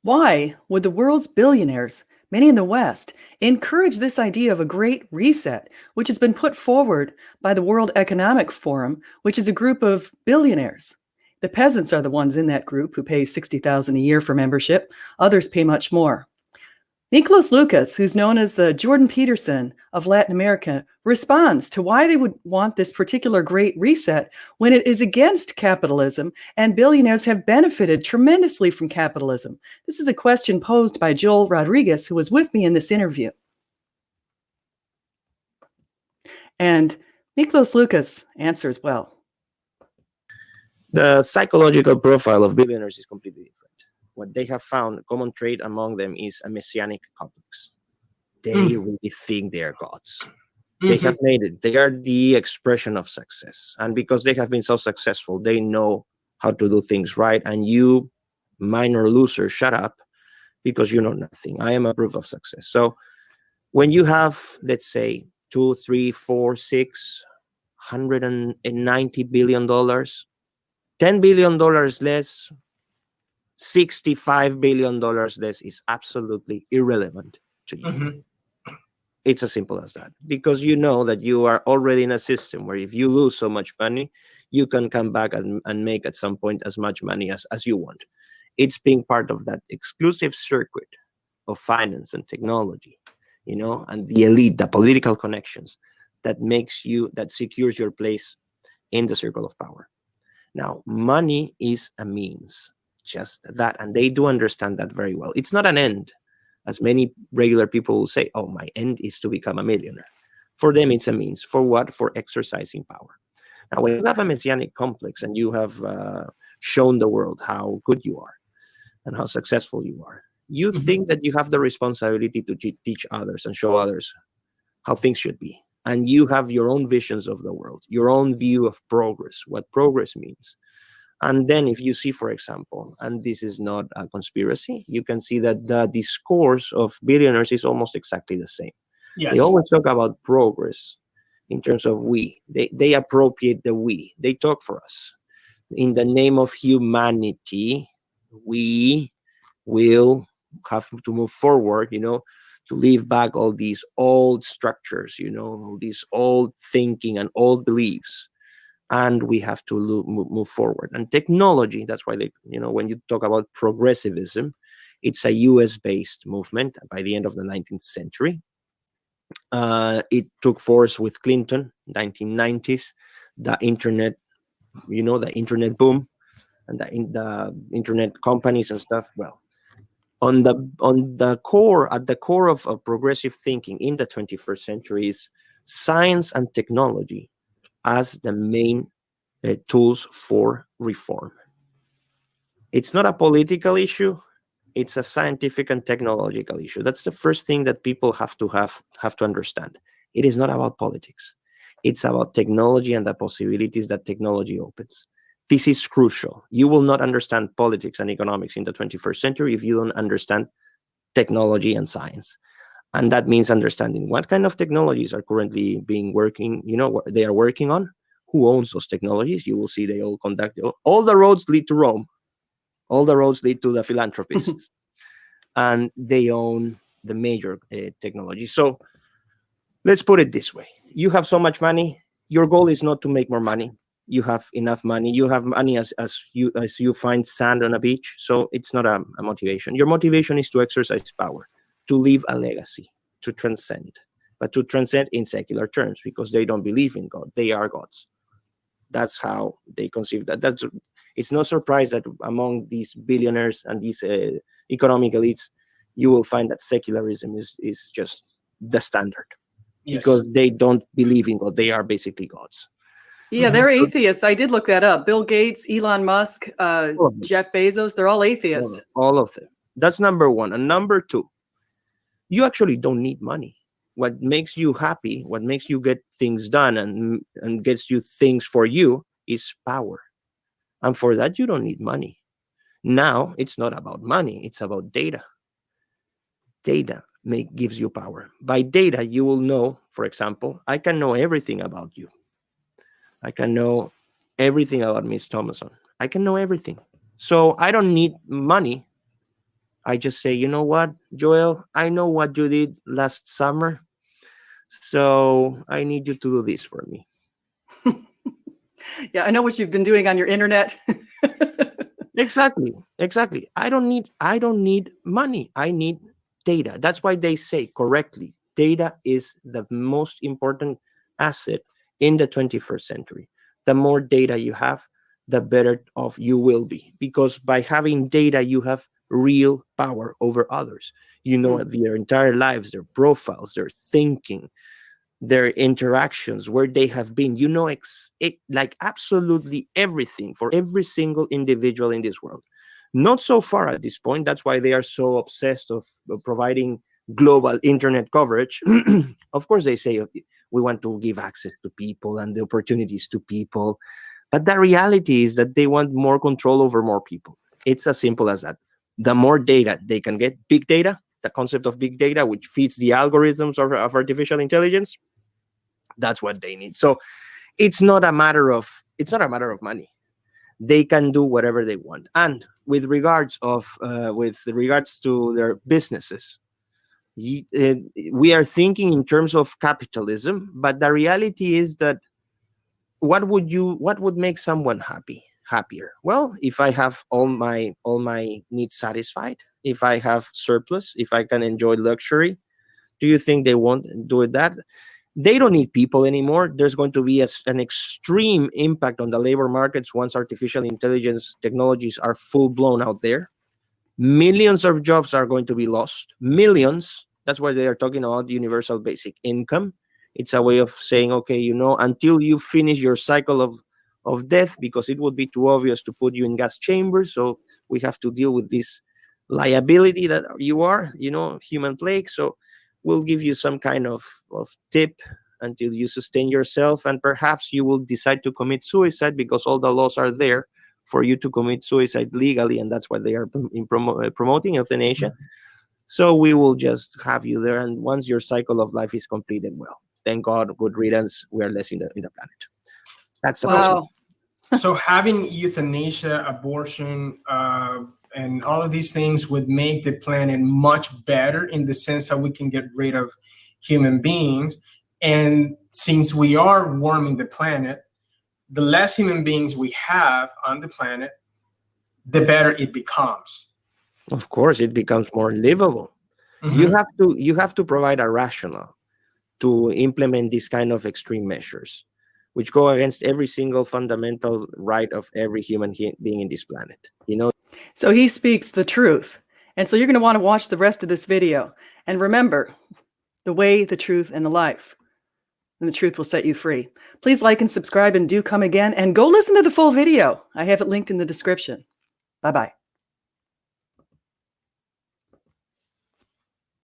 Why would the world's billionaires, many in the West, encourage this idea of a great reset, which has been put forward by the World Economic Forum, which is a group of billionaires? The peasants are the ones in that group who pay 60,000 a year for membership. Others pay much more. Miklos Lukas, who's known as the Jordan Peterson of Latin America, responds to why they would want this particular great reset when it is against capitalism and billionaires have benefited tremendously from capitalism. This is a question posed by Joel Rodriguez, who was with me in this interview. And Miklos Lukas answers well. The psychological profile of billionaires is completely different. What they have found, a common trait among them, is a messianic complex. They really think they are gods. They have made it. They are the expression of success. And because they have been so successful, they know how to do things right. And you, minor loser, shut up because you know nothing. I am a proof of success. So when you have, let's say, $2, $3, $4, $6, $190 billion, $10 billion less, $65 billion less is absolutely irrelevant to you. It's as simple as that, because you know that you are already in a system where if you lose so much money, you can come back and make at some point as much money as you want. It's being part of that exclusive circuit of finance and technology, and the elite, the political connections that secures your place in the circle of power. Now, money is a means. Just that, and they do understand that very well. It's not an end, as many regular people will say, oh, my end is to become a millionaire. For them, it's a means. For what? For exercising power. Now, when you have a messianic complex and you have shown the world how good you are and how successful you are, you think that you have the responsibility to teach others and show others how things should be. And you have your own visions of the world, your own view of progress, what progress means. And then if you see, for example, and this is not a conspiracy, you can see that the discourse of billionaires is almost exactly the same. Yes. They always talk about progress in terms of we. They appropriate the we. They talk for us. In the name of humanity, we will have to move forward, to leave back all these old structures, all these old thinking and old beliefs. And we have to move forward. And technology, that's why when you talk about progressivism, it's a US-based movement by the end of the 19th century. It took force with Clinton, 1990s, the internet, the internet boom, and the internet companies and stuff. Well, at the core of progressive thinking in the 21st century is science and technology as the main tools for reform. It's not a political issue, it's a scientific and technological issue. That's the first thing that people have to understand. It is not about politics. It's about technology and the possibilities that technology opens. This is crucial. You will not understand politics and economics in the 21st century if you don't understand technology and science. And that means understanding what kind of technologies are currently working, what they are working on, who owns those technologies. You will see they all conduct, all the roads lead to Rome. All the roads lead to the philanthropists. And they own the major technology. So let's put it this way. You have so much money. Your goal is not to make more money. You have enough money. You have money as you find sand on a beach. So it's not a motivation. Your motivation is to exercise power, to leave a legacy, to transcend. But to transcend in secular terms, because they don't believe in God. They are gods. That's how they conceive that. It's no surprise that among these billionaires and these economic elites, you will find that secularism is just the standard. Yes. Because they don't believe in God. They are basically gods. Yeah, they're atheists. I did look that up. Bill Gates, Elon Musk, Jeff Bezos, they're all atheists. All of them. That's number one. And number two, you actually don't need money. What makes you happy, what makes you get things done and gets you things for you is power. And for that, you don't need money. Now, it's not about money. It's about data. Data gives you power. By data, you will know, for example, I can know everything about you. I can know everything about Miss Thomason. I can know everything. So I don't need money. I just say, you know what, Joel, I know what you did last summer, so I need you to do this for me. Yeah, I know what you've been doing on your internet. Exactly. I don't need money. I need data. That's why they say correctly, data is the most important asset in the 21st century. The more data you have, the better off you will be, because by having data, you have real power over others. You know their entire lives, their profiles, their thinking, their interactions, where they have been. You know, like absolutely everything for every single individual in this world. Not so far at this point. That's why they are so obsessed of providing global internet coverage. Of course, they say we want to give access to people and the opportunities to people, but the reality is that they want more control over more people. It's as simple as that. The more data they can get, big data, the concept of big data, which feeds the algorithms of artificial intelligence, that's what they need. So it's not a matter of money. They can do whatever they want. And with regards to their businesses, we are thinking in terms of capitalism, but the reality is that what would make someone happier? Well, if I have all my needs satisfied, if I have surplus, if I can enjoy luxury, do you think they won't do that? They don't need people anymore. There's going to be an extreme impact on the labor markets once artificial intelligence technologies are full blown out there. Millions of jobs are going to be lost. Millions. That's why they are talking about universal basic income. It's a way of saying, okay, until you finish your cycle of death, because it would be too obvious to put you in gas chambers. So we have to deal with this liability that you are, human plague. So we'll give you some kind of tip until you sustain yourself, and perhaps you will decide to commit suicide, because all the laws are there for you to commit suicide legally, and that's why they are promoting euthanasia. So we will just have you there, and once your cycle of life is completed, well, thank God, good riddance, we are less in the planet. That's the Wow. So having euthanasia, abortion, and all of these things would make the planet much better, in the sense that we can get rid of human beings. And since we are warming the planet, the less human beings we have on the planet, the better it becomes. Of course, it becomes more livable. You have to provide a rationale to implement these kind of extreme measures, which go against every single fundamental right of every human being in this planet. So he speaks the truth. And so you're going to want to watch the rest of this video. And remember, the way, the truth, and the life. And the truth will set you free. Please like and subscribe, and do come again. And go listen to the full video. I have it linked in the description. Bye-bye.